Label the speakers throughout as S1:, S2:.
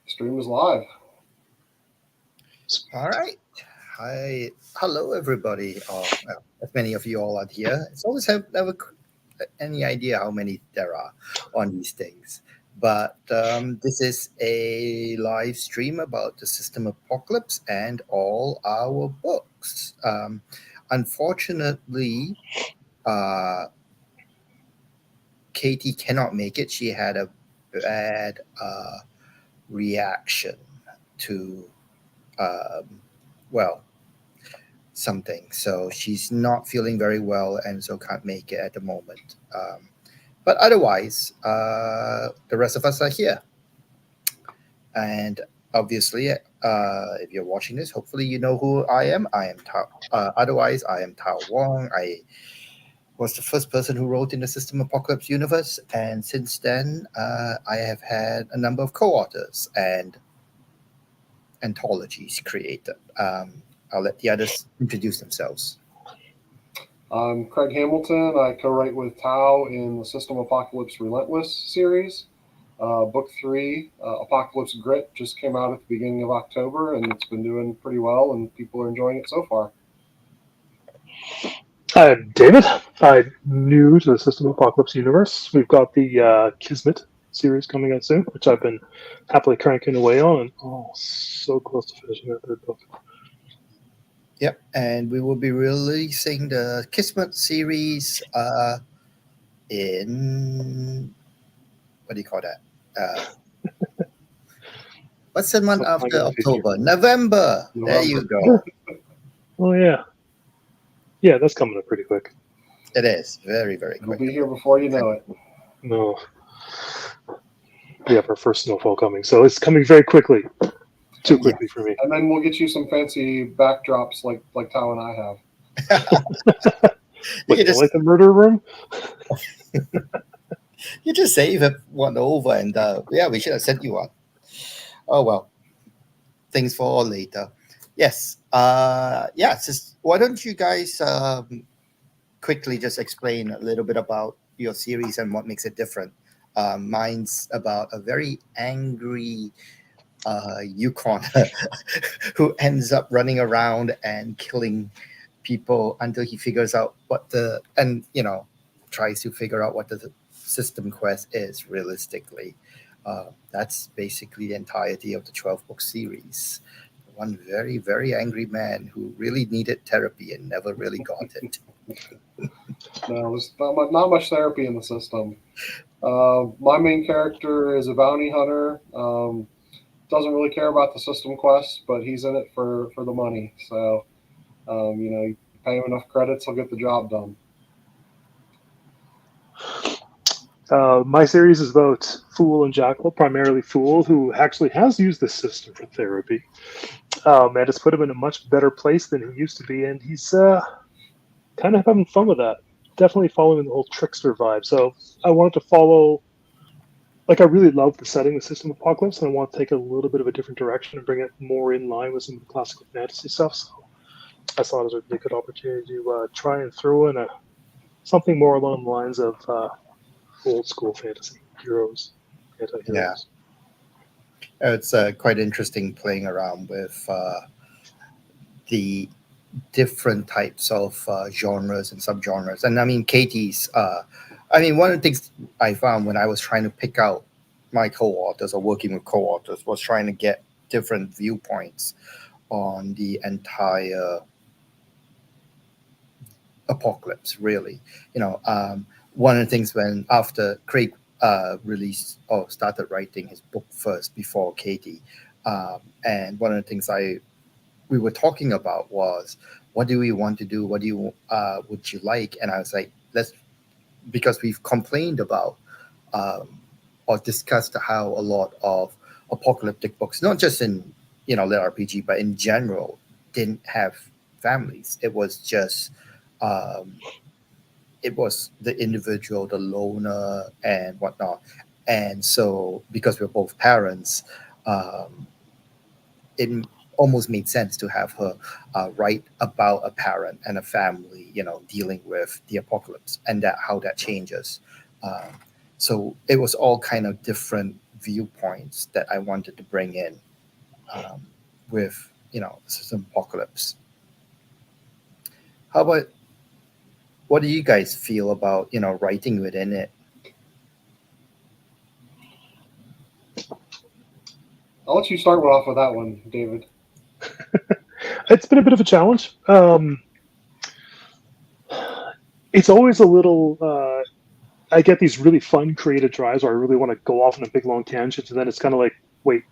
S1: Stream is live.
S2: All right. Hi. Hello, everybody. As many of you all are here. It's always never any idea how many there are on these things. But this is a live stream about the system apocalypse and all our books. Unfortunately, uh, Katie cannot make it. She had a bad reaction to, um, well, something. So she's not feeling very well and so can't make it at the moment. But otherwise, the rest of us are here. And obviously, if you're watching this, hopefully you know who I am. I am Tao. Otherwise, I am Tao Wong. I was the first person who wrote in the System Apocalypse universe. And since then, I have had a number of co authors and anthologies created. I'll let the others introduce themselves.
S1: I'm Craig Hamilton. I co-write with Tao in the System Apocalypse Relentless series. Book 3, Apocalypse Grit, just came out at the beginning of October, and it's been doing pretty well, and people are enjoying it so far.
S3: I'm David. I'm new to the System Apocalypse universe. We've got the Kismet series coming out soon, which I've been happily cranking away on, and so close to finishing that third book.
S2: Yep, and we will be releasing the Kismet series in what do you call that? What's the month
S3: Sometime
S2: after
S3: in the future.
S2: October? November. There you go.
S3: Oh yeah, that's coming up pretty quick.
S2: It is very, very
S1: We'll
S2: quick.
S1: be here before you know it.
S3: No, we have our first snowfall coming, so it's coming very quickly. Too quickly for me.
S1: And then we'll get you some fancy backdrops like Tao and I have.
S3: Wait,
S2: You just,
S3: like the murder room?
S2: you just save one over, and we should have sent you one. Oh well, things for later. Yes. Just why don't you guys quickly just explain a little bit about your series and what makes it different? Mine's about a very angry Yukon who ends up running around and killing people until he figures out tries to figure out what the system quest is realistically. That's basically the entirety of the 12-book series. One very, very angry man who really needed therapy and never really got it.
S1: No, there's not much therapy in the system. My main character is a bounty hunter. Doesn't really care about the system quest, but he's in it for the money. So, you pay him enough credits, he'll get the job done.
S3: My series is about Fool and Jackal, primarily Fool, who actually has used this system for therapy. And it's put him in a much better place than he used to be, and he's kind of having fun with that. Definitely following the whole trickster vibe. So I wanted to follow, I really love the setting, the System Apocalypse, and I want to take a little bit of a different direction and bring it more in line with some of the classical fantasy stuff. So I thought it was a really good opportunity to try and throw in something more along the lines of old school fantasy, heroes, anti-heroes.
S2: Yeah. It's quite interesting playing around with the different types of genres and subgenres. And I mean, Katie's, one of the things I found when I was trying to pick out my co-authors or working with co-authors was trying to get different viewpoints on the entire apocalypse, really. One of the things when after Craig released or started writing his book first before Katie, and one of the things we were talking about was, what do we want to do? What do you would you like? And I was like, because we've complained about or discussed how a lot of apocalyptic books, not just in lit RPG, but in general, didn't have families. It was just it was the individual, the loner, and whatnot. And so, because we're both parents, it almost made sense to have her write about a parent and a family, dealing with the apocalypse and how that changes. So it was all kind of different viewpoints that I wanted to bring in um, with system apocalypse. How about what do you guys feel about writing within it?
S1: I'll let you start off with that one, David.
S3: It's been a bit of a challenge. It's always a little. I get these really fun creative drives where I really want to go off on a big long tangent, and then it's kind of like, wait,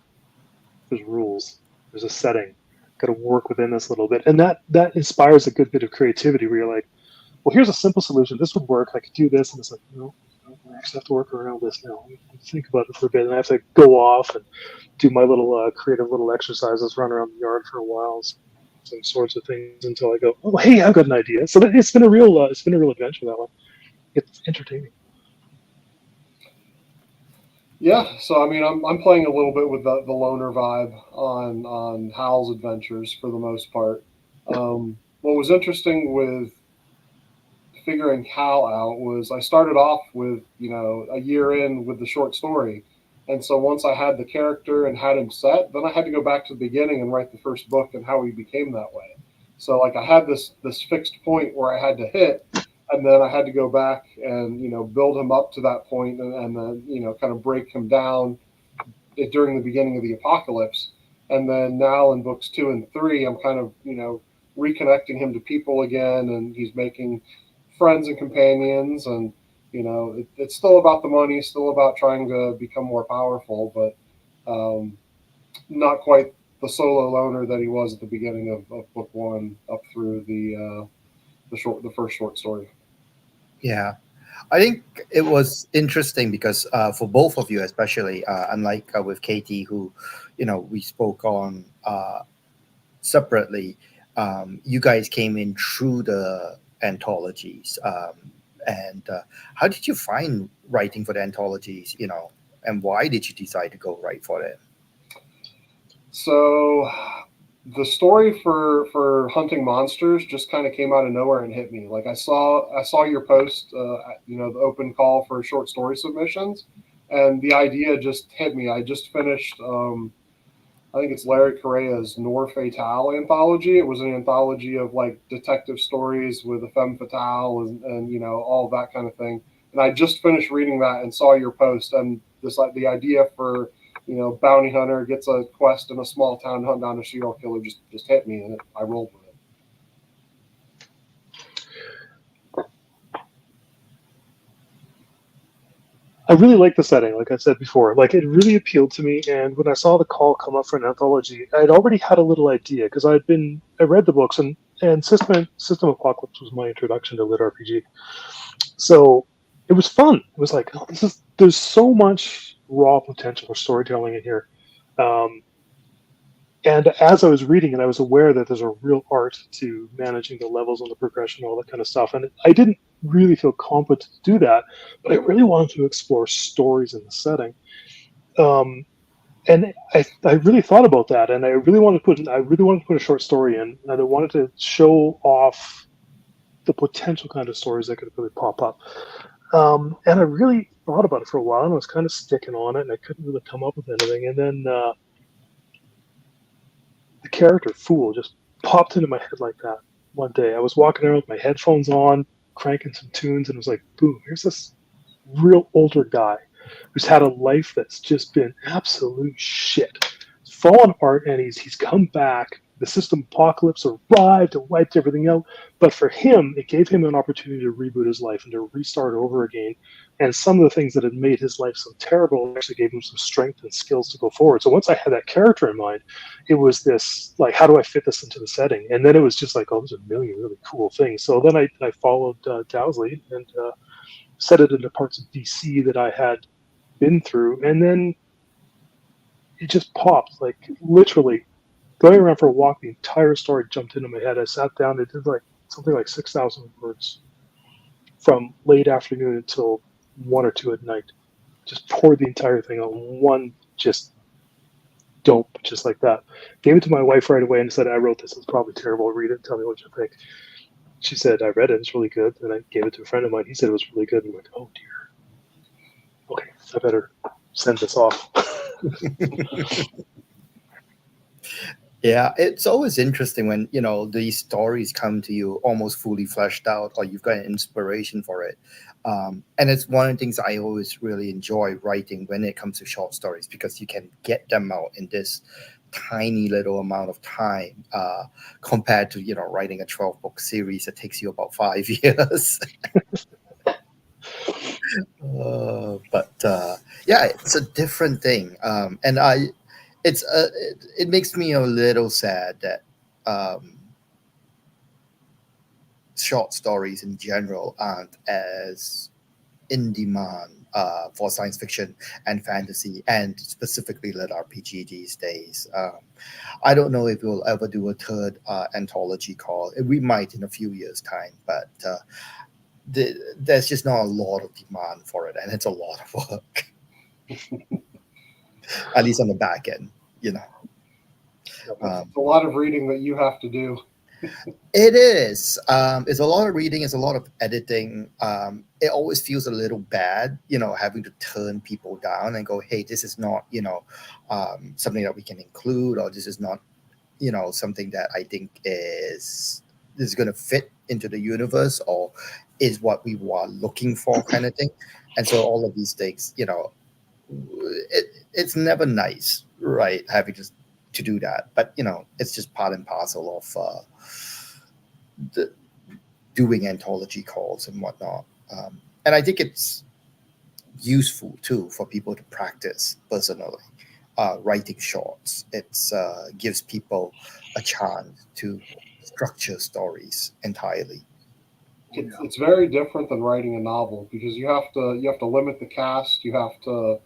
S3: there's rules, there's a setting, got to work within this a little bit, and that inspires a good bit of creativity. Where you're like, well, here's a simple solution. This would work. I could do this, and it's like, no, I actually have to work around this now. Think about it for a bit, and I have to go off and do my little creative little exercises, run around the yard for a while, some sorts of things until I go, oh, hey, I've got an idea. So it's been a real adventure that one. It's entertaining.
S1: Yeah, so I mean, I'm playing a little bit with the loner vibe on Hal's adventures for the most part. What was interesting with figuring Hal out was I started off with a year in with the short story, and so once I had the character and had him set, then I had to go back to the beginning and write the first book and how he became that way. So like I had this fixed point where I had to hit, and then I had to go back and build him up to that point, and then kind of break him down during the beginning of the apocalypse. And then now in books 2 and 3, I'm kind of reconnecting him to people again, and he's making friends and companions, and it's still about the money, still about trying to become more powerful, but not quite the solo loner that he was at the beginning of book 1 up through the first short story.
S2: Yeah, I think it was interesting because for both of you, especially, unlike with Katie, who, we spoke on separately, you guys came in through the anthologies. And how did you find writing for the anthologies, and why did you decide to go write for it?
S1: So the story for hunting monsters just kind of came out of nowhere and hit me. Like I saw your post, the open call for short story submissions, and the idea just hit me. I just finished. I think it's Larry Correa's Noir Fatale anthology. It was an anthology of like detective stories with a femme fatale and all that kind of thing. And I just finished reading that and saw your post, and this like the idea for bounty hunter gets a quest in a small town to hunt down a serial killer just hit me, and I rolled with it.
S3: I really like the setting, like I said before. Like it really appealed to me, and when I saw the call come up for an anthology, I'd already had a little idea because I read the books, and System Apocalypse was my introduction to lit RPG. So it was fun. It was like, oh, there's so much raw potential for storytelling in here. Um, and as I was reading it, I was aware that there's a real art to managing the levels and the progression, all that kind of stuff. And I didn't really feel competent to do that, but I really wanted to explore stories in the setting. Um, and I really thought about that, and I really wanted to put a short story in, and I wanted to show off the potential kind of stories that could really pop up. And I really thought about it for a while, and I was kind of sticking on it, and I couldn't really come up with anything. And then the character Fool just popped into my head like that one day. I was walking around with my headphones on, cranking some tunes, and it was like, boom, here's this real older guy who's had a life that's just been absolute shit. It's fallen apart, and he's come back. The system apocalypse arrived and wiped everything out. But for him, it gave him an opportunity to reboot his life and to restart over again. And some of the things that had made his life so terrible actually gave him some strength and skills to go forward. So once I had that character in mind, it was this like, how do I fit this into the setting? And then it was just like, oh, there's a million really cool things. So then I followed Tao's lead and set it into parts of DC that I had been through, and then it just popped. Like literally going around for a walk, the entire story jumped into my head. I sat down, it did like something like 6,000 words from late afternoon until 1 or 2 at night. Just poured the entire thing on one just dope, just like that. Gave it to my wife right away and said, I wrote this. It's probably terrible. Read it and tell me what you think. She said, I read it. It's really good. And I gave it to a friend of mine. He said it was really good. And I'm like, oh dear. Okay, I better send this off.
S2: Yeah, it's always interesting when these stories come to you almost fully fleshed out, or you've got an inspiration for it. And it's one of the things I always really enjoy writing when it comes to short stories, because you can get them out in this tiny little amount of time, compared to writing a 12-book series that takes you about 5 years. But yeah, it's a different thing, and it makes me a little sad that um, short stories in general aren't as in demand for science fiction and fantasy, and specifically lit RPG these days. I don't know if we'll ever do a third anthology call. We might in a few years' time, but there's just not a lot of demand for it, and it's a lot of work, at least on the back end. You know, um,
S1: It's a lot of reading that you have to do.
S2: it is. It's a lot of reading. It's a lot of editing. It always feels a little bad, having to turn people down and go, "Hey, this is not, something that we can include, or this is not, something that I think is going to fit into the universe, or is what we were looking for, kind of thing." And so all of these things, it's never nice, right? Having to do that, but it's just part and parcel of the doing anthology calls and whatnot. And I think it's useful too for people to practice personally writing shorts. It's gives people a chance to structure stories entirely.
S1: It's very different than writing a novel because you have to limit the cast, you have to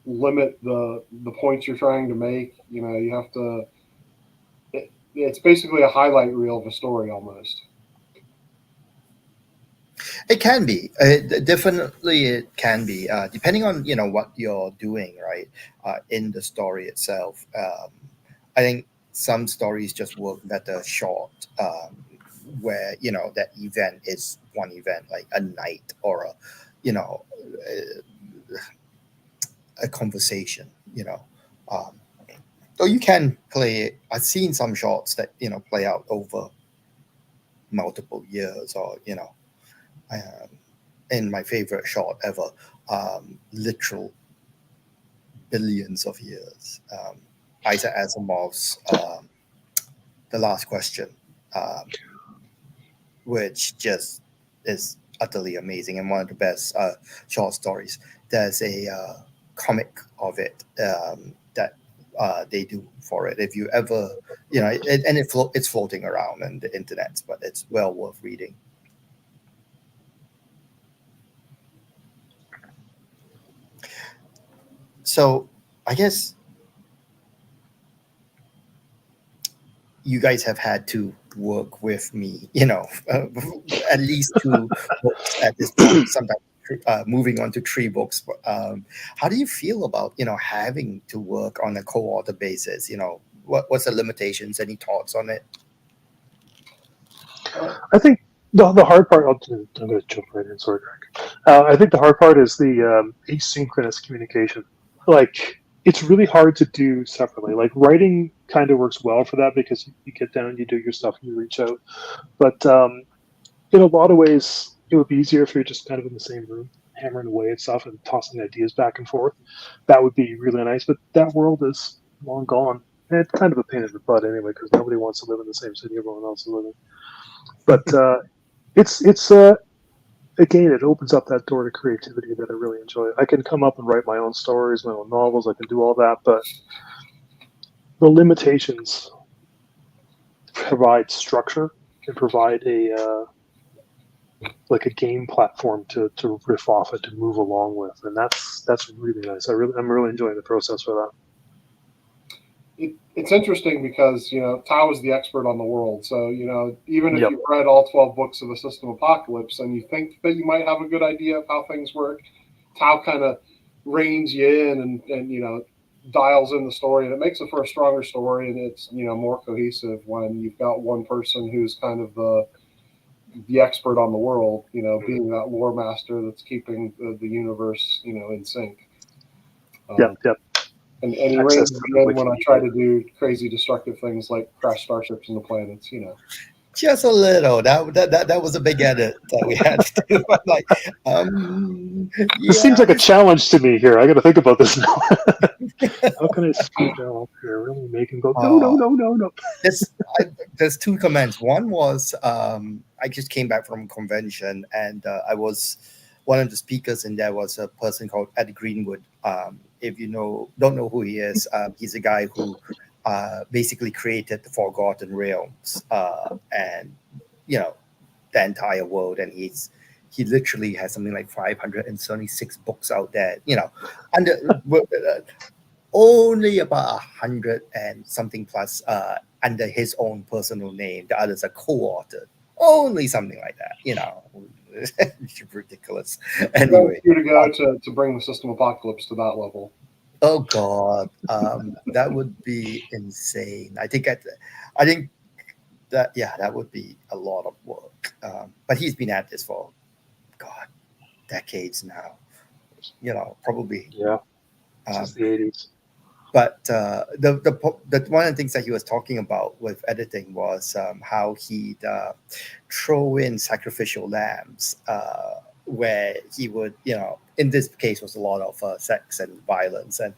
S1: limit the points you're trying to make. You have to. It's basically a highlight reel of a story almost.
S2: It can be. Definitely, it can be. Depending on what you're doing, right? In the story itself, I think some stories just work better short, where that event is one event, like a night or you know a conversation. Um, so you can play it. I've seen some shorts that play out over multiple years, or um, in my favorite short ever, literal billions of years. Isaac Asimov's The Last Question, um, which just is utterly amazing and one of the best short stories. There's a comic of it that they do for it. If you ever, it's floating around on the internet, but it's well worth reading. So I guess you guys have had to work with me, at least two books at this point, sometimes moving on to three books. How do you feel about, having to work on a co-author basis? What's the limitations? Any thoughts on it?
S1: Uh,
S3: I think the hard part. I'm going to jump right in. Sorry, Greg. I think the hard part is the asynchronous communication. Like it's really hard to do separately. Like writing kind of works well for that because you get down, you do your stuff, and you reach out. But in a lot of ways, it would be easier if you're just kind of in the same room, hammering away at stuff and tossing ideas back and forth. That would be really nice. But that world is long gone. And it's kind of a pain in the butt anyway because nobody wants to live in the same city everyone else is living. But it's again, it opens up that door to creativity that I really enjoy. I can come up and write my own stories, my own novels. I can do all that, but the limitations provide structure and provide a like a game platform to riff off and to move along with, and that's really nice. I'm really enjoying the process for that.
S1: it's interesting because Tao is the expert on the world. So even if
S3: Yep.
S1: you've read all 12 books of the System Apocalypse and you think that you might have a good idea of how things work, Tao kind of reins you in and dials in the story, and it makes it for a stronger story, and it's more cohesive when you've got one person who's kind of the expert on the world, being that lore master that's keeping the universe in sync.
S3: Yep, yep.
S1: And he
S3: Access
S1: reins
S3: to
S1: me
S3: the
S1: in when I
S3: wiki.
S1: try to do crazy destructive things like crash starships into planets, you know.
S2: Just a little. That was a big edit that we had to do. I'm like,
S3: This seems
S2: yeah,
S3: like a challenge to me here. I got to think about this now. How can I screw down here? Really make him go, no, no,
S2: uh,
S3: no, no, no.
S2: there's there's two comments. One was I just came back from a convention, and I was one of the speakers, and there was a person called Ed Greenwood. If you don't know who he is, he's a guy who basically created the Forgotten Realms, and you know the entire world, and he literally has something like 576 books out there. Under only about 100 and something plus under his own personal name. The others are co-authored. Only something like that. It's ridiculous.
S1: Got a
S2: Anyway,
S1: few to go to bring the system apocalypse to that level.
S2: oh god, that would be insane. I think that yeah, that would be a lot of work. But he's been at this for god decades now. Probably.
S3: Yeah,
S2: Um,
S3: since the 80s.
S2: but the one of the things that he was talking about with editing was how he'd throw in sacrificial lambs, where he would, in this case was a lot of sex and violence, and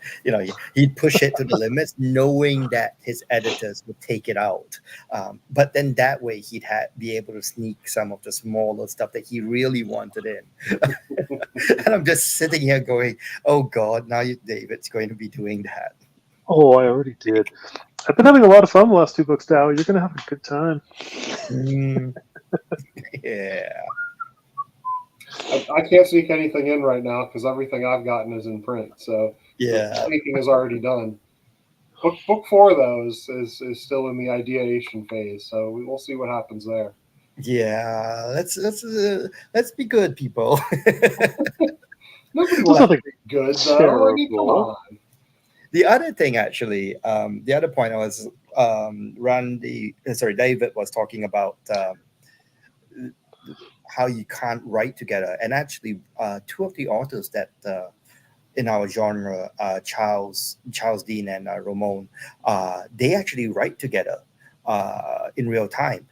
S2: he'd push it to the limits, knowing that his editors would take it out. But then that way be able to sneak some of the smaller stuff that he really wanted in. And I'm just sitting here going, "Oh God, now David's going to be doing that."
S3: Oh, I already did. I've been having a lot of fun the last two books, Dow. You're going to have a good time.
S2: Mm, yeah.
S1: I can't sneak anything in right now because everything I've gotten is in print. So the
S2: Yeah.
S1: sneaking is already done. Book 4 though is still in the ideation phase, so we will see what happens there.
S2: Yeah. Let's be good, people.
S1: Nobody
S3: There's
S1: wants to
S3: nothing
S1: be good though. I mean, come
S3: terrible.
S1: on.
S2: The other thing, actually, the other point I was David was talking about how you can't write together, and actually, two of the authors that in our genre, Charles Dean and Ramon, they actually write together in real time.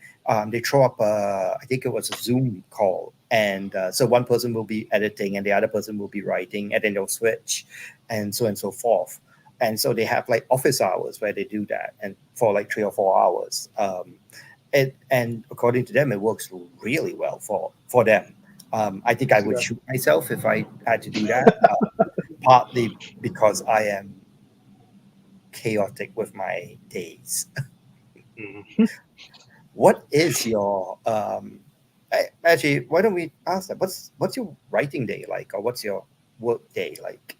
S2: They throw up, I think it was a Zoom call, and so one person will be editing, and the other person will be writing, and then they'll switch, and so forth. And so they have like office hours where they do that, and for like 3 or 4 hours. And according to them, it works really well for them. I think I would
S1: Yeah.
S2: shoot myself if I had to do that. Partly because I am chaotic with my days.
S3: Mhm.
S2: What is your actually? Why don't we ask that? What's your writing day like, or what's your work day like?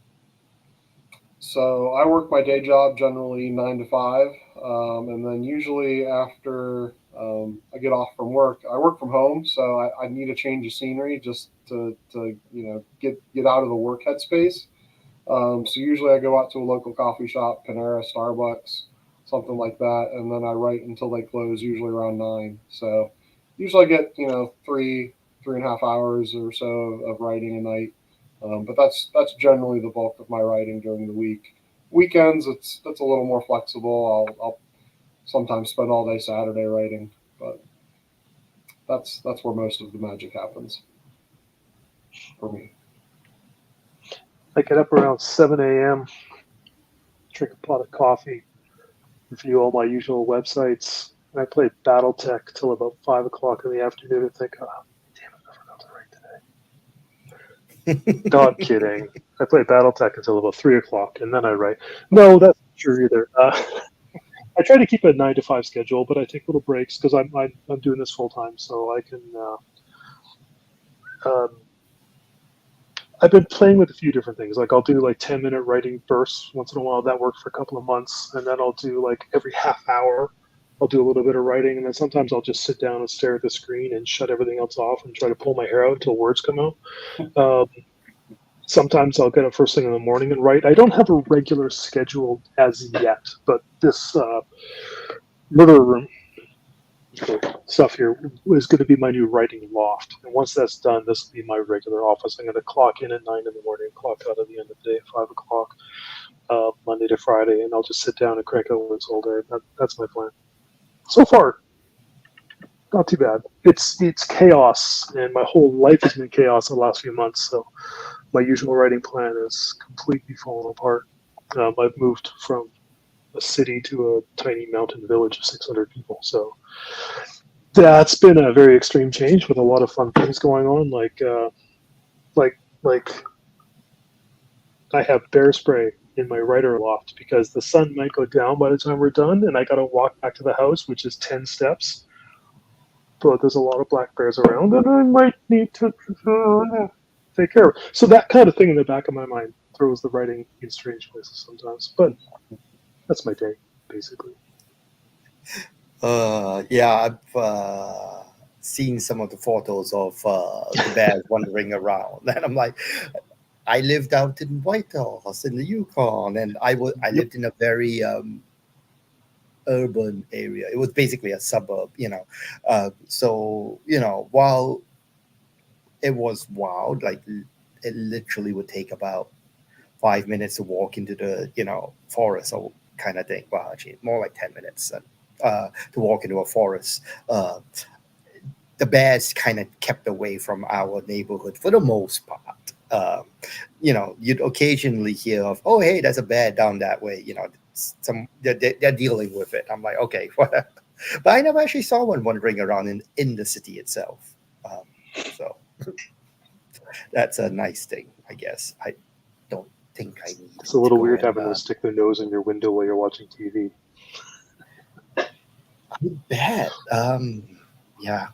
S1: So I work my day job generally 9 to 5, and then usually after I get off from work, I work from home, so I need a change of scenery just to get out of the work headspace. So usually I go out to a local coffee shop, Panera, Starbucks, something like that, and then I write until they close, usually around 9. So usually I get 3.5 hours or so of writing a night. But that's generally the bulk of my writing during the week. Weekends, it's a little more flexible. I'll sometimes spend all day Saturday writing, but that's where most of the magic happens for me.
S3: I get up around 7 a.m., drink a pot of coffee, review all my usual websites, and I play BattleTech till about 5 o'clock in the afternoon and think, oh, damn it, I forgot to write today. No, I'm kidding. I play BattleTech until about 3 o'clock, and then I write. No, that's not true either. I try to keep a 9 to 5 schedule, but I take little breaks because I'm doing this full time, so I can. Um, I've been playing with a few different things. Like I'll do like 10-minute writing bursts once in a while. That worked for a couple of months, and then I'll do like every half hour. I'll do a little bit of writing, and then sometimes I'll just sit down and stare at the screen and shut everything else off and try to pull my hair out until words come out. Um, Sometimes I'll get up first thing in the morning and write. I don't have a regular schedule as yet, but this murder room the stuff here is going to be my new writing loft. And once that's done, this will be my regular office. I'm going to clock in at 9 in the morning, clock out at the end of the day at 5 o'clock, Monday to Friday, and I'll just sit down and crank out words all day. That's my plan. So far, not too bad. It's chaos, and my whole life has been chaos the last few months. So my usual writing plan is completely fallen apart. I've moved from a city to a tiny mountain village of 600 people. So that's been a very extreme change with a lot of fun things going on. Like I have bear spray in my writer loft because the sun might go down by the time we're done, and I got to walk back to the house, which is 10 steps. But there's a lot of black bears around, and I might need to take care of it. So that kind of thing in the back of my mind throws the writing in strange places sometimes. But that's my day, basically.
S2: Yeah, I've seen some of the photos of the bears wandering around, and I'm like, I lived out in Whitehorse in the Yukon, and I
S3: Yep.
S2: lived in a very urban area. It was basically a suburb, so while it was wild, like it literally would take about 5 minutes to walk into the forest or kind of thing. Well, actually, more like 10 minutes to walk into a forest. The bears kind of kept away from our neighborhood for the most part. You'd occasionally hear of, oh, hey, there's a bear down that way. They're dealing with it. I'm like, okay, whatever. But I never actually saw one wandering around in the city itself. So that's a nice thing, I guess. I don't think I need
S3: It's a
S2: to
S3: little
S2: go
S3: weird
S2: and
S3: having them stick their nose in your window while you're watching TV.
S2: I bet. Yeah,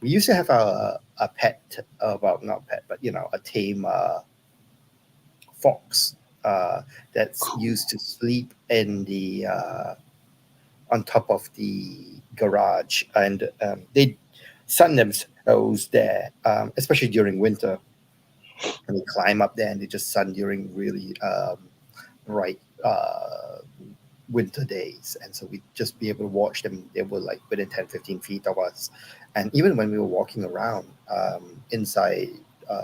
S2: we used to have a pet, well, not pet, but a tame fox that's used to sleep in the on top of the garage, and they sun themselves there, especially during winter, and they climb up there and they just sun during really bright winter days, and so we'd just be able to watch them. They were like within 10-15 feet of us, and even when we were walking around inside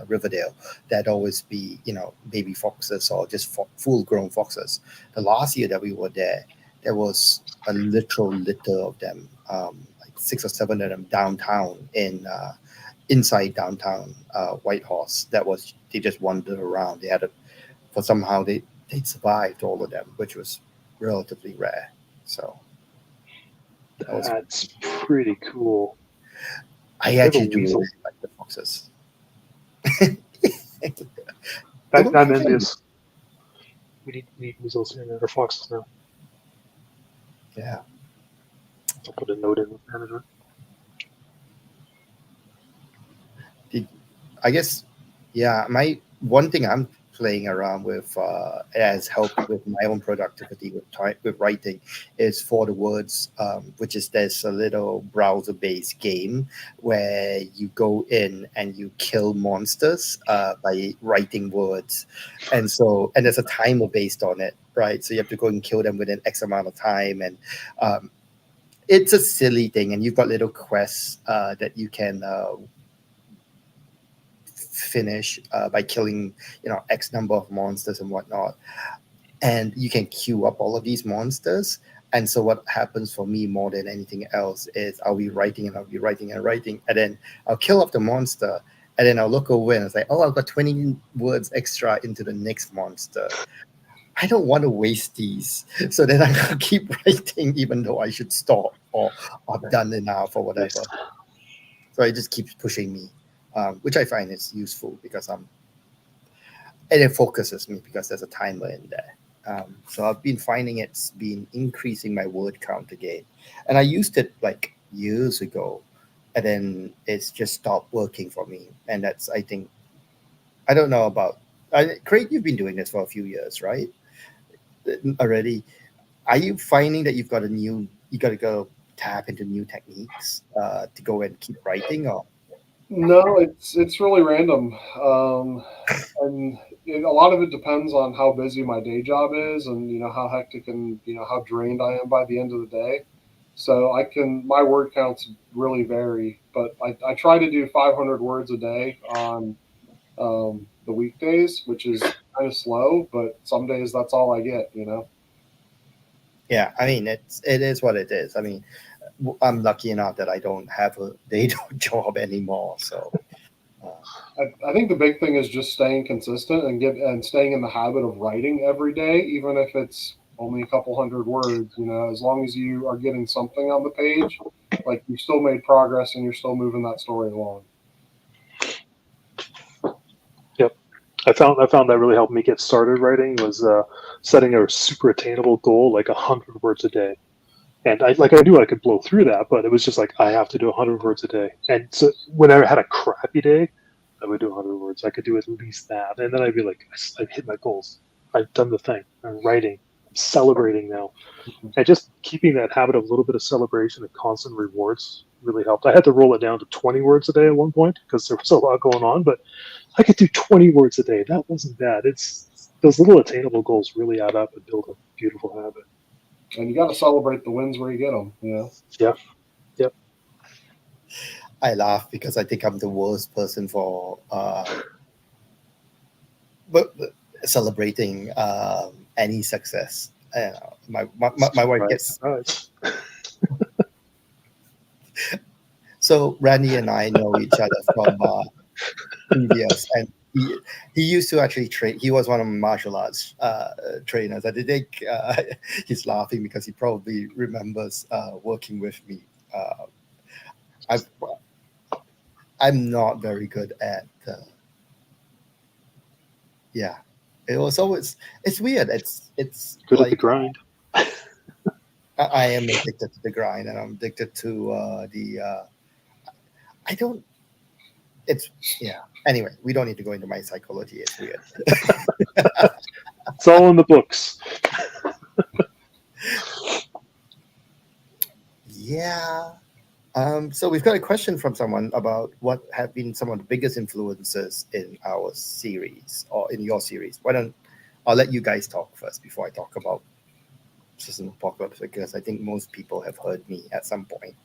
S2: Riverdale, there'd always be baby foxes or just full grown foxes. The last year that we were there, there was a literal litter of them, like 6 or 7 of them downtown in inside downtown Whitehorse. That was They just wandered around. They had a for somehow they survived, all of them, which was relatively rare. So that was
S3: That's pretty cool.
S2: I
S3: We have a
S2: actually do
S3: weasel.
S2: really like the foxes.
S3: I,
S2: Don't
S3: I'm
S2: have any.
S3: envious. We need weasels here and foxes now.
S2: Yeah.
S3: I'll put a note in with management.
S2: Did I guess yeah, my one thing I'm playing around with has helped with my own productivity with writing is for the words, which is there's a little browser based game where you go in and you kill monsters by writing words, and there's a timer based on it, right? So you have to go and kill them within X amount of time, and um, it's a silly thing, and you've got little quests that you can finish by killing X number of monsters and whatnot, and you can queue up all of these monsters. And so what happens for me more than anything else is I'll be writing and I'll be writing and writing, and then I'll kill off the monster, and then I'll look away and it's like, oh, I've got 20 words extra into the next monster. I don't want to waste these, so then I'll keep writing even though I should stop, or I've done enough or
S3: Nice.
S2: whatever. So it just keeps pushing me, which I find is useful because and it focuses me because there's a timer in there. So I've been finding it's been increasing my word count again, and I used it like years ago, and then it's just stopped working for me. And that's I think I don't know about. Craig, you've been doing this for a few years, right? Already, are you finding that you got to go tap into new techniques to go and keep writing, or
S1: No, it's really random, and a lot of it depends on how busy my day job is, and how hectic and how drained I am by the end of the day. So my word counts really vary, but I try to do 500 words a day on the weekdays, which is kind of slow, but some days that's all I get, you know.
S2: Yeah, I mean it is what it is. I mean, I'm lucky enough that I don't have a day job anymore. So uh,
S1: I think the big thing is just staying consistent and staying in the habit of writing every day, even if it's only a couple hundred words. You know, as long as you are getting something on the page, like you still made progress and you're still moving that story along.
S3: Yep. I found that really helped me get started writing was setting a super attainable goal, like 100 words a day. And I knew I could blow through that, but it was just like I have to do 100 words a day. And so when I had a crappy day, I would do 100 words. I could do at least that, and then I'd be like, I've hit my goals. I've done the thing. I'm writing. I'm celebrating now, and just keeping that habit of a little bit of celebration and constant rewards really helped. I had to roll it down to 20 words a day at one point because there was a lot going on, but I could do 20 words a day. That wasn't bad. It's those little attainable goals really add up and build a beautiful habit.
S1: And you got to celebrate the wins where you get them. You know.
S3: Yeah. Yep.
S2: I laugh because I think I'm the worst person for but celebrating any success. My wife
S3: Surprise,
S2: gets
S3: surprise.
S2: so Randy and I know each other from previous, and he used to actually train. He was one of my martial arts trainers. I think he's laughing because he probably remembers working with me. Uh, I I'm not very good at yeah. It was always it's weird. It's
S3: Good at the
S2: like
S3: grind.
S2: I am addicted to the grind, and I'm addicted to the. I don't. It's yeah. Anyway, we don't need to go into my psychology. It's weird.
S3: It's all in the books.
S2: Yeah. So we've got a question from someone about what have been some of the biggest influences in our series or in your series. Why don't I'll let you guys talk first before I talk about System Apocalypse because I think most people have heard me at some point.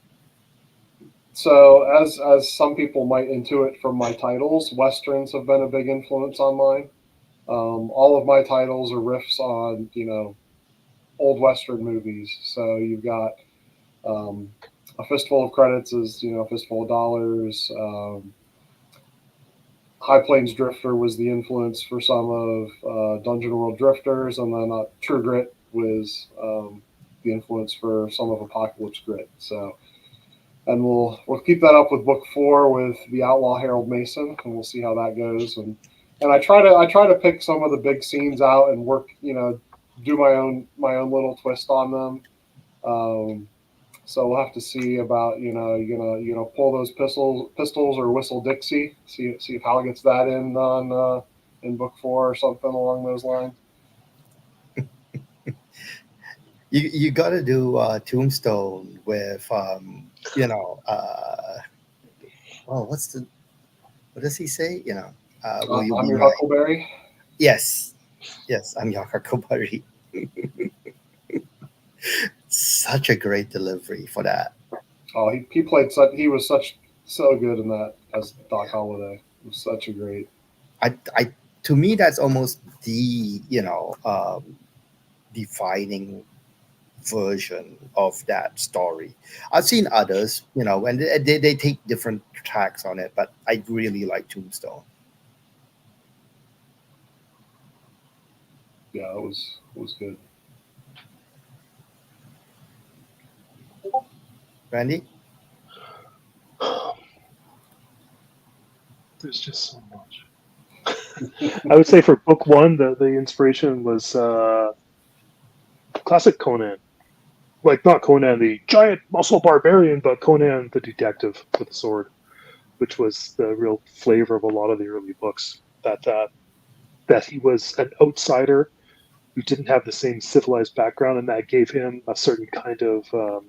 S1: So, as some people might intuit from my titles, westerns have been a big influence on mine. All of my titles are riffs on old western movies. So you've got um, a fistful of credits is a fistful of dollars. High Plains Drifter was the influence for some of Dungeon World Drifters, and then True Grit was the influence for some of Apocalypse Grit. So, and we'll keep that up with book 4 with the Outlaw Harold Mason, and we'll see how that goes. And I try to pick some of the big scenes out and work, do my own little twist on them. So we'll have to see about pull those pistols or whistle Dixie. See if Hal gets that in book 4 or something along those lines.
S2: You got to do Tombstone with oh what does he say? Will you
S1: I'm
S2: be
S1: your
S2: mine?
S1: Huckleberry.
S2: Yes, yes, I'm your Huckleberry. Such a great delivery for that.
S1: Oh, he played such he was so good in that as Doc Holliday. It was such a great.
S2: I to me that's almost the defining version of that story. I've seen others, and they take different tracks on it, but I really like Tombstone.
S1: Yeah, it was good.
S2: Randy?
S3: There's just so much. I would say for book 1, the inspiration was classic Conan. Like not Conan the giant muscle barbarian, but Conan the detective with a sword, which was the real flavor of a lot of the early books. That he was an outsider who didn't have the same civilized background, and that gave him a certain kind of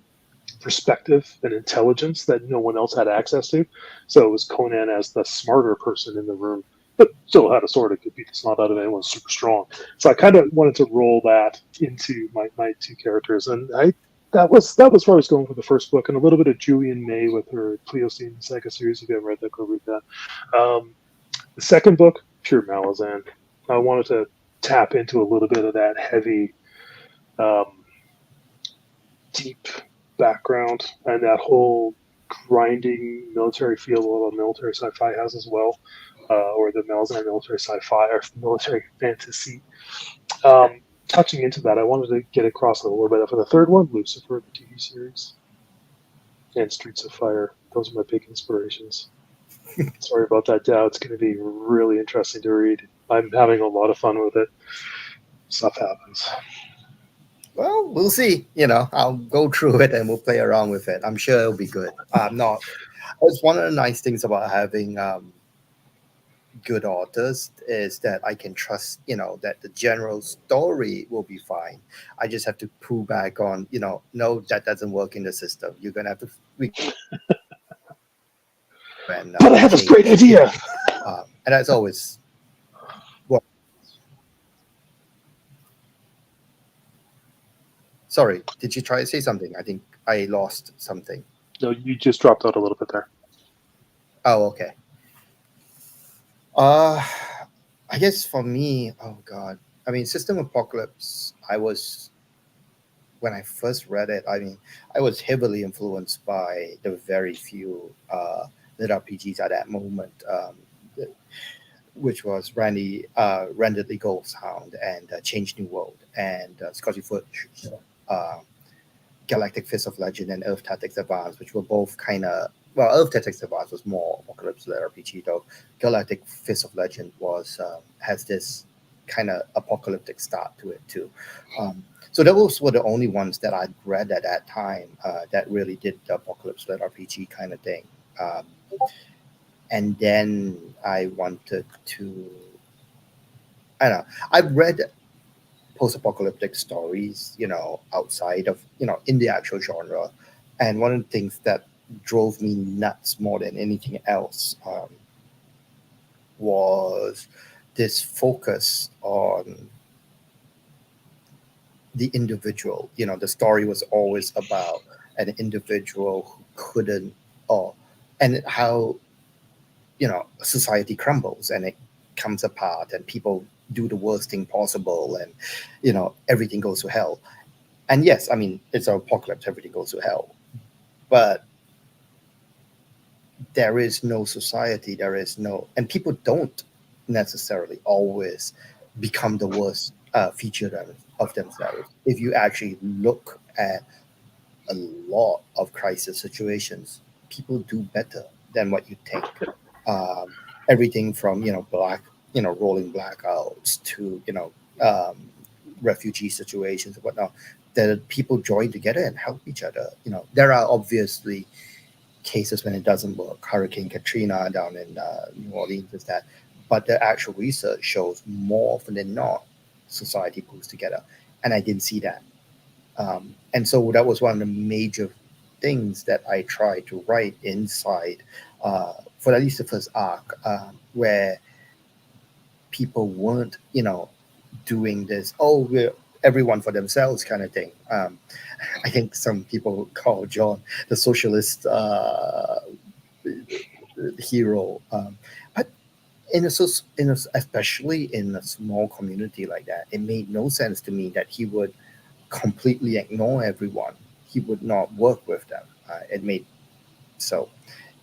S3: perspective and intelligence that no one else had access to. So it was Conan as the smarter person in the room, but still had a sword that could beat the snot out of anyone super strong. So I kind of wanted to roll that into my two characters, and I that was where I was going for the first book, and a little bit of Julian May with her Pliocene Saga series. If you haven't read that, go read that. The second book, pure Malazan. I wanted to tap into a little bit of that heavy, um, deep background and that whole grinding military feel what a military sci-fi has as well, or the Malazan military sci-fi or military fantasy. Touching into that, I wanted to get across a little bit. For the third one, Lucifer, the TV series, and Streets of Fire. Those are my big inspirations. Sorry about that, Dow. It's going to be really interesting to read. I'm having a lot of fun with it. Stuff happens.
S2: Well, we'll see. I'll go through it and we'll play around with it. I'm sure it'll be good. I'm not. It's one of the nice things about having good authors is that I can trust, that the general story will be fine. I just have to pull back on, no, that doesn't work in the system. You're gonna have to and
S3: But I have this great
S2: change,
S3: idea.
S2: and that's always well. Sorry, did you try to say something? I think I lost something.
S3: No, you just dropped out a little bit there.
S2: Oh, okay. Uh, I guess for me, oh God, I mean, System Apocalypse. I was when I first read it. I mean, I was heavily influenced by the very few lit RPGs at that moment, which was Rendered Ghost Hound and Change New World and Scotty Foot, uh, Galactic Fist of Legend and Earth Tactics Advance, which were both kind of Earth Tactics Advance was more apocalypse RPG, though Galactic Fist of Legend was has this kind of apocalyptic start to it too. So those were the only ones that I'd read at that time that really did the apocalypse led RPG kind of thing. Um, and then I wanted to, I don't know, I've read post-apocalyptic stories, outside of, in the actual genre. And one of the things that drove me nuts more than anything else was this focus on the individual. The story was always about an individual who couldn't, or, and how, society crumbles and it comes apart and people do the worst thing possible and, everything goes to hell. And yes, I mean, it's an apocalypse, everything goes to hell. But there is no society, there is no, and people don't necessarily always become the worst of themselves. If you actually look at a lot of crisis situations, people do better than what you think. Um, Everything from rolling blackouts to um, refugee situations and whatnot. That people join together and help each other. There are obviously cases when it doesn't work. Hurricane Katrina down in New Orleans is that, but the actual research shows more often than not, society pulls together, and I didn't see that. And so that was one of the major things that I tried to write inside for at least the first arc, where people weren't, doing this, oh, we're everyone for themselves kind of thing. I think some people call John the socialist hero. But especially in a small community like that, it made no sense to me that he would completely ignore everyone. He would not work with them. It made so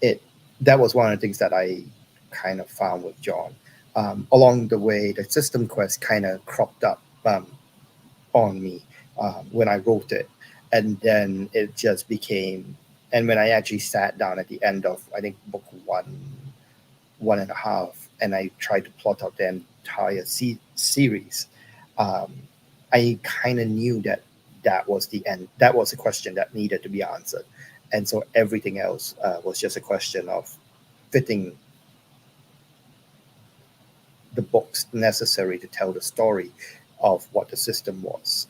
S2: it that was one of the things that I kind of found with John. Along the way, the system quest kind of cropped up on me when I wrote it, and then it just became. And when I actually sat down at the end of, I think, book one and a half, and I tried to plot out the entire series, um, I kind of knew that that was the end. That was a question that needed to be answered, and so everything else was just a question of fitting the books necessary to tell the story of what the system was.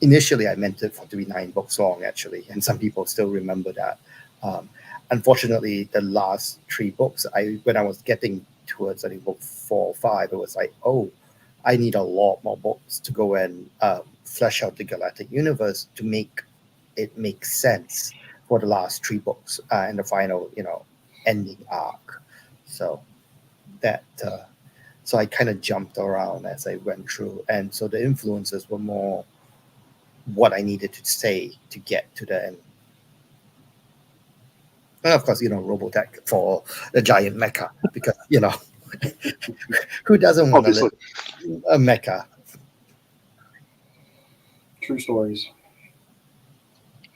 S2: Initially, I meant it for to be 9 books long, actually, and some people still remember that. Um, Unfortunately, the last 3 books, when I was getting towards, I think, book 4 or 5, it was like, oh, I need a lot more books to go and flesh out the galactic universe to make it makes sense for the last three books and the final, ending arc. So that so I kind of jumped around as I went through, and so the influences were more what I needed to say to get to the end. And of course, Robotech for the giant mecha, because who doesn't want to live
S3: Obviously,
S2: a mecha?
S1: True stories.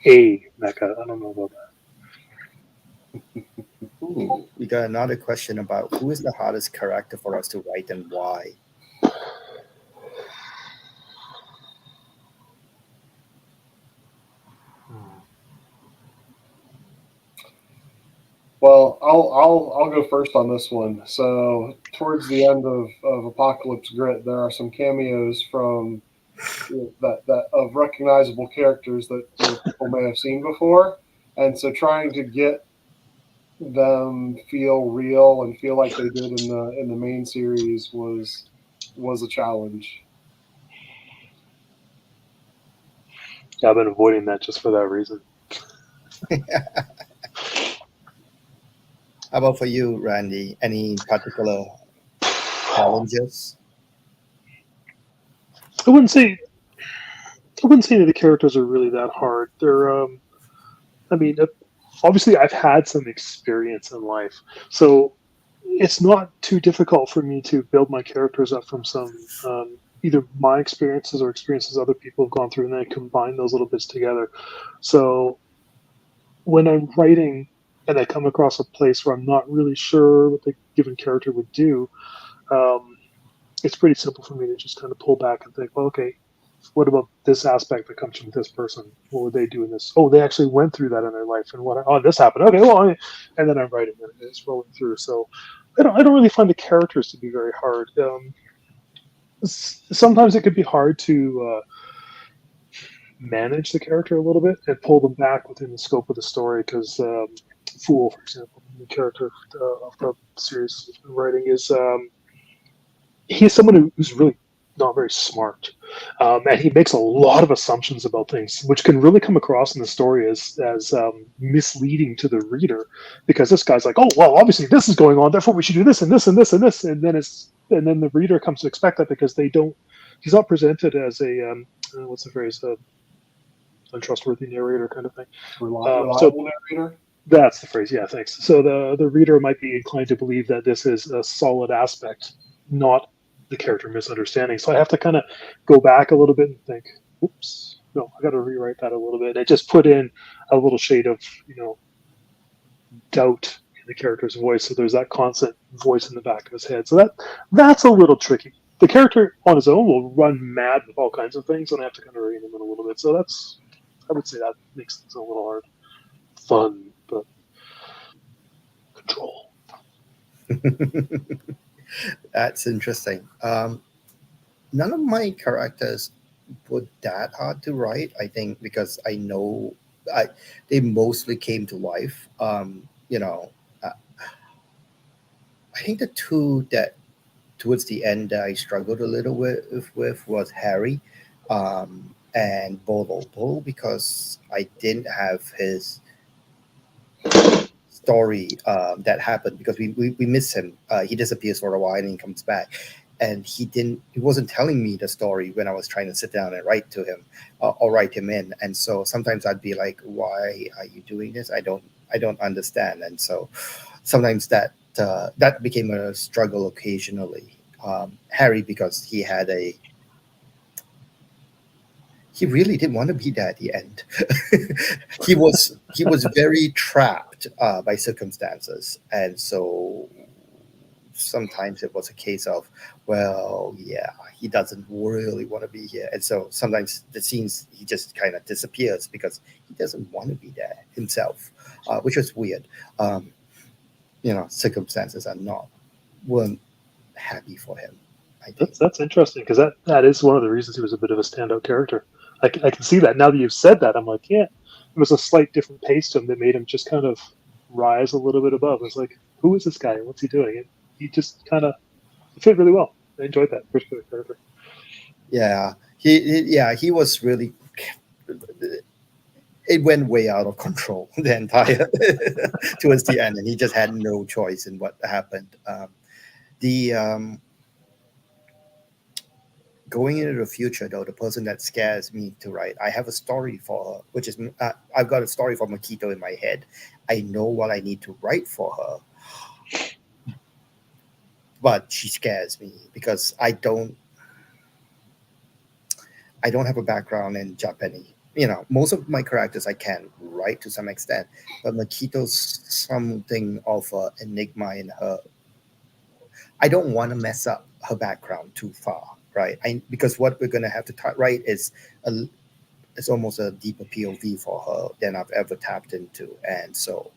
S3: a mecha. I don't know about
S2: Ooh, we got another question about who is the hardest character for us to write and why.
S3: that.
S1: Well, I'll go first on this one. So towards the end of Apocalypse Grit, there are some cameos from that of recognizable characters that people may have seen before, and so trying to get them feel real and feel like they did in the main series was a challenge.
S3: Yeah, I've been avoiding that just for that reason.
S2: How about for you, Randy? Any particular challenges?
S3: I wouldn't say I wouldn't say that the characters are really that hard. I mean, obviously I've had some experience in life, so it's not too difficult for me to build my characters up from some either my experiences or experiences other people have gone through, and then I combine those little bits together. So when I'm writing and I come across a place where I'm not really sure what the given character would do, um, it's pretty simple for me to just kind of pull back and think, well, okay, what about this aspect that comes from this person? What would they do in this? Oh, they actually went through that in their life, and this happened. Okay, well, and then I'm writing and it's rolling through. So I don't really find the characters to be very hard. Sometimes it could be hard to manage the character a little bit and pull them back within the scope of the story because Fool, for example, the character of the series I'm writing is he's someone who's really not very smart, and he makes a lot of assumptions about things, which can really come across in the story as misleading to the reader, because this guy's like, oh well, obviously this is going on, therefore we should do this and this and this and this, and then the reader comes to expect that because they don't. He's not presented as a what's the phrase, untrustworthy narrator kind of thing. So
S1: Reliable narrator.
S3: that's the phrase. Yeah, thanks. So the reader might be inclined to believe that this is a solid aspect, not the character misunderstanding. So I have to kind of go back a little bit and think, oops, no, I got to rewrite that a little bit. I just put in a little shade of doubt in the character's voice. So there's that constant voice in the back of his head. So that's a little tricky. The character on his own will run mad with all kinds of things, and I have to kind of rein him in a little bit. So I would say that makes things a little hard. Fun, but control.
S2: That's interesting. None of my characters were that hard to write. I think because I know I they mostly came to life. I think the two that towards the end that I struggled a little with was Harry and Bolo. Bolo because I didn't have his story that happened because we miss him. He disappears for a while and he comes back, and he wasn't telling me the story when I was trying to sit down and write to him or write him in. And so sometimes I'd be like, "Why are you doing this? I don't understand." And so sometimes that became a struggle occasionally. Harry because he really didn't want to be there at the end. He was very trapped by circumstances, and so sometimes it was a case of, well, yeah, he doesn't really want to be here, and so sometimes the scenes he just kind of disappears because he doesn't want to be there himself, which was weird. Um, Circumstances are not weren't happy for him. I think.
S3: That's interesting because that is one of the reasons he was a bit of a standout character. I can see that now that you've said that. I'm like, yeah, it was a slight different pace to him that made him just kind of rise a little bit above. It's like, who is this guy? What's he doing? And he just kind of fit really well. I enjoyed that particular character.
S2: Yeah, he was really it went way out of control the entire towards the end, and he just had no choice in what happened. The Going into the future, though, the person that scares me to write, I have a story for her, which is I've got a story for Makito in my head. I know what I need to write for her, but she scares me because I don't have a background in Japanese. You know, most of my characters I can write to some extent, but Makito's something of an enigma in her. I don't want to mess up her background too far, right? Because what we're gonna have to write is a, it's almost a deeper POV for her than I've ever tapped into, and so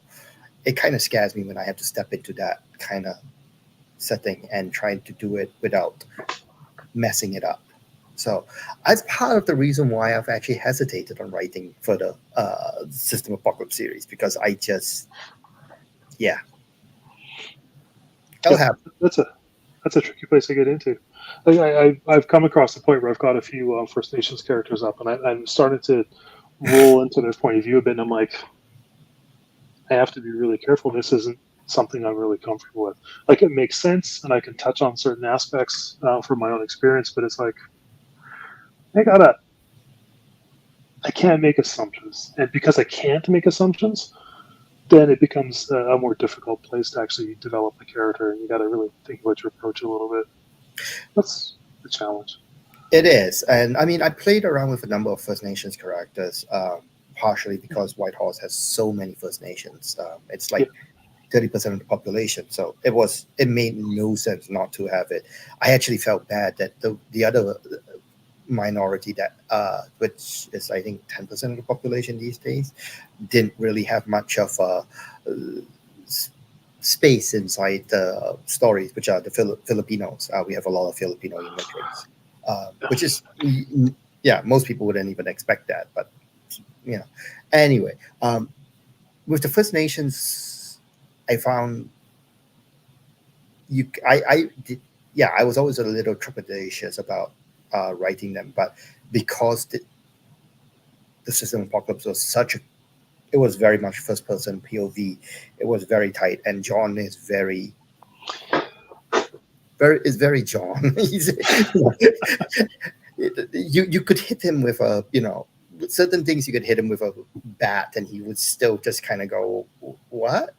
S2: it kind of scares me when I have to step into that kind of setting and trying to do it without messing it up. So that's part of the reason why I've actually hesitated on writing for the System Apocalypse series because I just, yeah, that'll
S3: Yeah,
S2: happen.
S3: that's a tricky place to get into. Like I've come across the point where I've got a few First Nations characters up, and I'm starting to roll into their point of view a bit, and I'm like, I have to be really careful. This isn't something I'm really comfortable with. Like it makes sense, and I can touch on certain aspects from my own experience, but it's like I gotta, I can't make assumptions, and because I can't make assumptions, then it becomes a more difficult place to actually develop a character, and you got to really think about your approach a little bit. That's the challenge.
S2: It is, and I mean, I played around with a number of First Nations characters, partially because Whitehorse has so many First Nations. It's
S3: Yeah.
S2: like 30% of the population, so it made no sense not to have it. I actually felt bad that the other minority that which is I think 10% of the population these days didn't really have much of a s- space inside the stories, which are the Filipinos. We have a lot of Filipino immigrants, which is yeah, most people wouldn't even expect that, but you know, anyway, with the First Nations, I found I did, yeah, I was always a little trepidatious about writing them, but because the System Apocalypse was such a, it was very much first person POV. It was very tight, and John is very John. He's you could hit him with a certain things you could hit him with a bat, and he would still just kind of go what.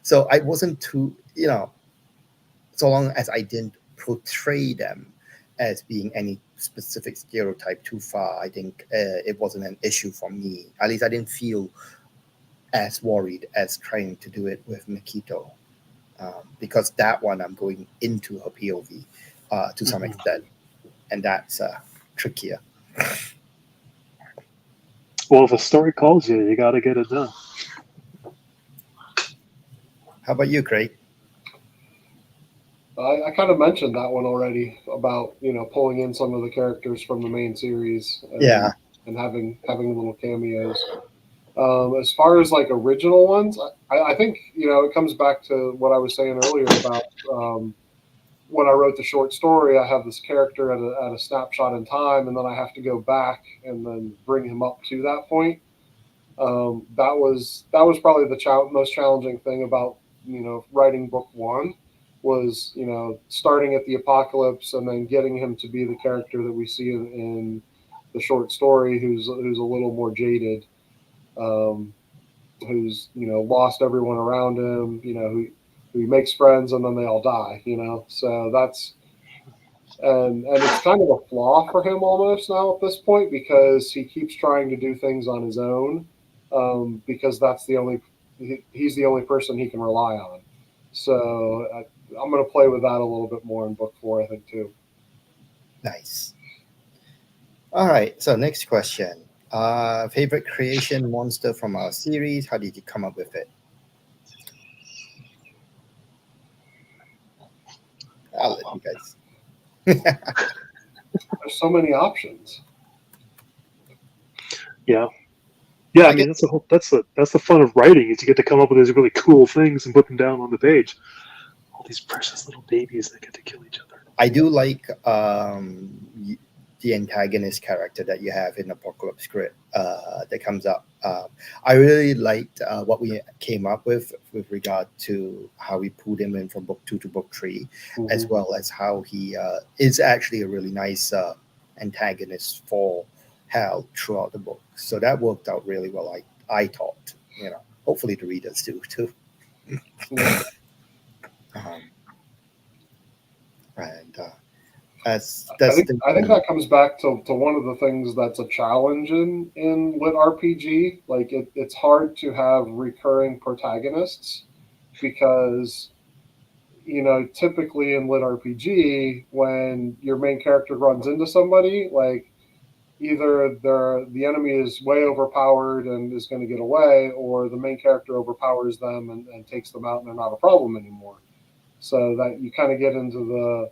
S2: So I wasn't too so long as I didn't portray them as being any specific stereotype too far, I think it wasn't an issue for me. At least I didn't feel as worried as trying to do it with Makito, because that one I'm going into her POV to some
S3: Mhm.
S2: extent, and that's trickier.
S3: Well, if a story calls you, you got to get it done.
S2: How about you, Craig?
S1: I kind of mentioned that one already about pulling in some of the characters from the main series
S2: Yeah,
S1: and having little cameos. As far as like original ones, I think it comes back to what I was saying earlier about when I wrote the short story. I have this character at a snapshot in time, and then I have to go back and then bring him up to that point. That was probably the most challenging thing about writing book one was starting at the apocalypse and then getting him to be the character that we see in the short story who's a little more jaded, um, who's lost everyone around him, who he makes friends and then they all die, so that's and it's kind of a flaw for him almost now at this point because he keeps trying to do things on his own, because that's he's the only person he can rely on. So I'm going to play with that a little bit more in book four, I think, too.
S2: nice. All right. So next question. Favorite creation monster from our series? How did you come up with it? I'll let you guys.
S1: There's so many options.
S3: Yeah, yeah. I
S2: I
S3: mean,
S2: guess
S3: that's the fun of writing is you get to come up with these really cool things and put them down on the page. All these precious little babies that get to kill each other.
S2: I do like the antagonist character that you have in Apocalypse Grid that comes up. I really liked what we came up with regard to how we pulled him in from book 2 to book 3, as
S1: Hmm.
S2: well as how he is actually a really nice antagonist for Hal throughout the book. So that worked out really well. I thought, hopefully the readers do too.
S1: Yeah.
S2: Um, and that's the
S1: I think
S2: thing.
S1: that comes back to one of the things that's a challenge in lit RPG. Like it's hard to have recurring protagonists because typically in lit RPG, when your main character runs into somebody, like either the enemy is way overpowered and is going to get away, or the main character overpowers them and takes them out, and they're not a problem anymore. So that you kind of get into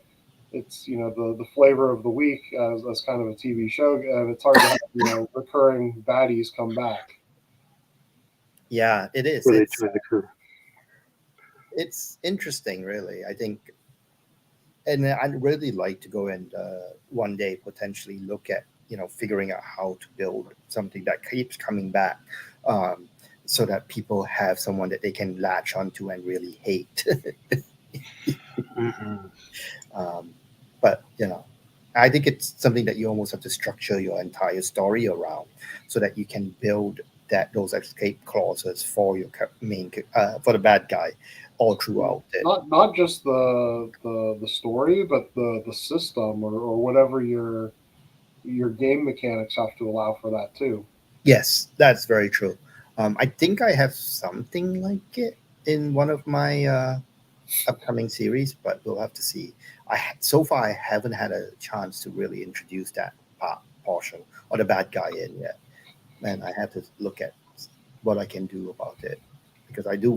S1: it's the flavor of the week as kind of a TV show, and it's hard to have recurring baddies come back.
S2: Yeah, it is.
S3: where they join the crew.
S2: It's interesting, really. I think, and I'd really like to go and one day potentially look at figuring out how to build something that keeps coming back, um, so that people have someone that they can latch onto and really hate.
S3: Hmm.
S2: um, but I think it's something that you almost have to structure your entire story around, so that you can build those escape clauses for your for the bad guy all throughout it.
S1: Not just the story, but the system or whatever your game mechanics have to allow for that too.
S2: Yes, that's very true. I think I have something like it in one of my upcoming series, but we'll have to see. So far I haven't had a chance to really introduce that portion or the bad guy in yet, and I have to look at what I can do about it, because I do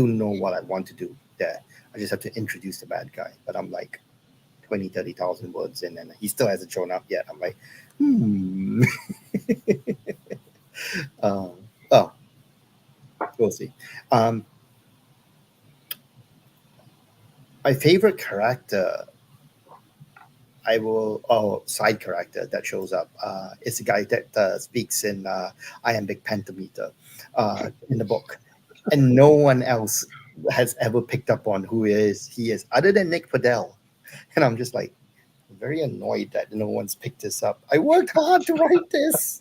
S2: know what I want to do there. I just have to introduce the bad guy, but I'm like 20, 30,000 words in, and he still hasn't shown up yet. I'm like, hmm. uh, oh, we'll see. Um, my favorite character, side character that shows up is the guy that speaks in iambic pentameter in the book, and no one else has ever picked up on who he is other than Nick Podell, and I'm just like very annoyed that no one's picked this up. I worked hard to write this.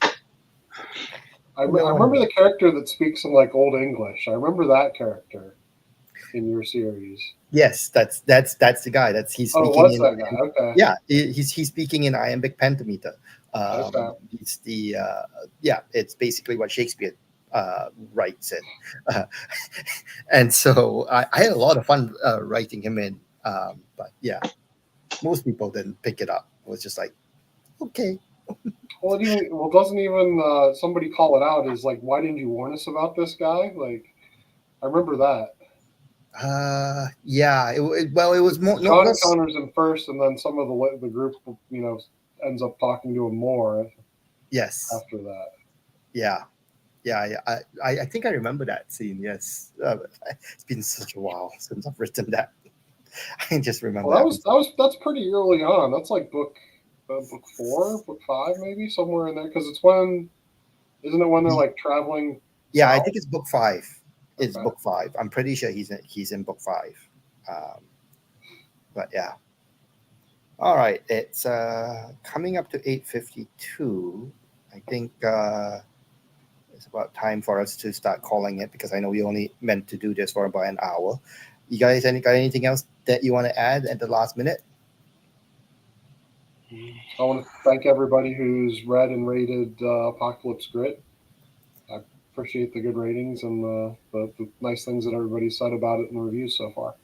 S1: I
S2: No
S1: remember
S2: one.
S1: the character that speaks in like old English. I remember that character in your series.
S2: Yes, that's the guy. He's
S1: Oh,
S2: speaking
S1: what's
S2: in.
S1: that guy? Okay,
S2: Yeah, he's speaking in iambic pentameter.
S1: okay.
S2: It's the yeah, it's basically what Shakespeare writes in, uh, and so I had a lot of fun writing him in. But yeah, most people didn't pick it up. It was just like, okay,
S1: Doesn't even somebody call it out? Is like, why didn't you warn us about this guy? Like, I remember that.
S2: yeah. Well, it was more no,
S1: John
S2: because
S1: encounters him first, and then some of the group, ends up talking to him more
S2: yes,
S1: after that.
S2: yeah. Yeah, yeah, I think I remember that scene. Yes, it's been such a while since I've written that. I just remember
S1: Well,
S2: that.
S1: that's pretty early on. That's like book 4, book 5, maybe somewhere in there. Because it's when isn't it when they're like traveling
S2: Yeah, I
S1: south?
S2: think it's book 5. It's
S1: Okay.
S2: book 5. I'm pretty sure he's in book 5. Um, but yeah. All right, it's coming up to 8:52. I think it's about time for us to start calling it, because I know we only meant to do this for about an hour. You guys got anything else that you want to add at the last minute?
S1: I want to thank everybody who's read and rated Apocalypse Grid. I appreciate the good ratings and the nice things that everybody said about it in the reviews so far.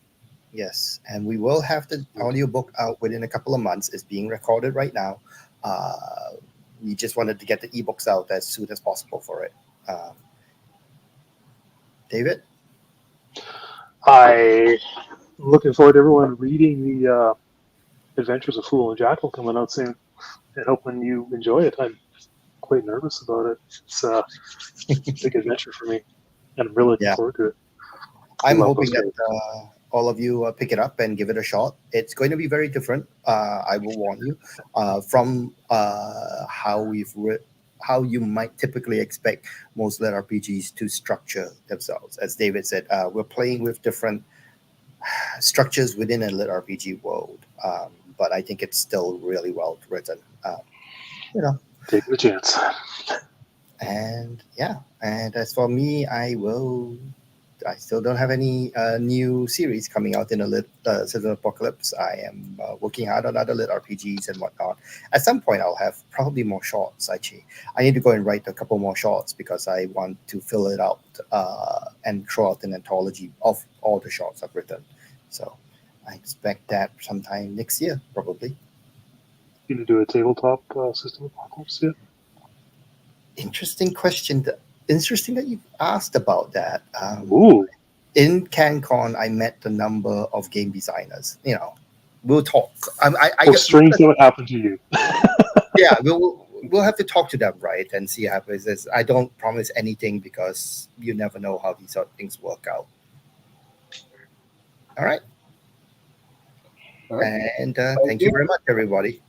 S2: Yes, and we will have the audiobook out within a couple of months. It's being recorded right now. Uh, we just wanted to get the ebooks out as soon as possible for it. Um, David?
S3: I'm looking forward to everyone reading the Adventures of Fool and Jackal coming out soon, and hoping you enjoy it. I'm quite nervous about it. It's a big adventure for me, and I'm really looking
S2: Yeah,
S3: forward to it. I
S2: I'm
S3: love
S2: hoping
S3: those
S2: that
S3: guys.
S2: all of you pick it up and give it a shot. It's going to be very different. I will warn you from how you might typically expect most lit RPGs to structure themselves. As David said, we're playing with different structures within a lit RPG world, but I think it's still really well written. You know,
S3: Taking a chance.
S2: and yeah, and as for me, I still don't have any new series coming out in a lit Citizen Apocalypse. I am working hard on other lit RPGs and whatnot. At some point, I'll have probably more shorts. Actually, I need to go and write a couple more shorts because I want to fill it out and throw out an anthology of all the shorts I've written. So I expect that sometime next year, probably.
S3: You gonna do a tabletop system apocalypse yet?
S2: Interesting question. Interesting that you asked about that.
S3: Ooh,
S2: In CanCon, I met a number of game designers. We'll talk.
S3: how strange that would happen to you.
S2: Yeah, we'll have to talk to them, right, and see how it is. I don't promise anything because you never know how these sort of things work out. All right,
S1: All right.
S2: and
S1: Thank
S2: thank you
S1: you.
S2: very much, everybody.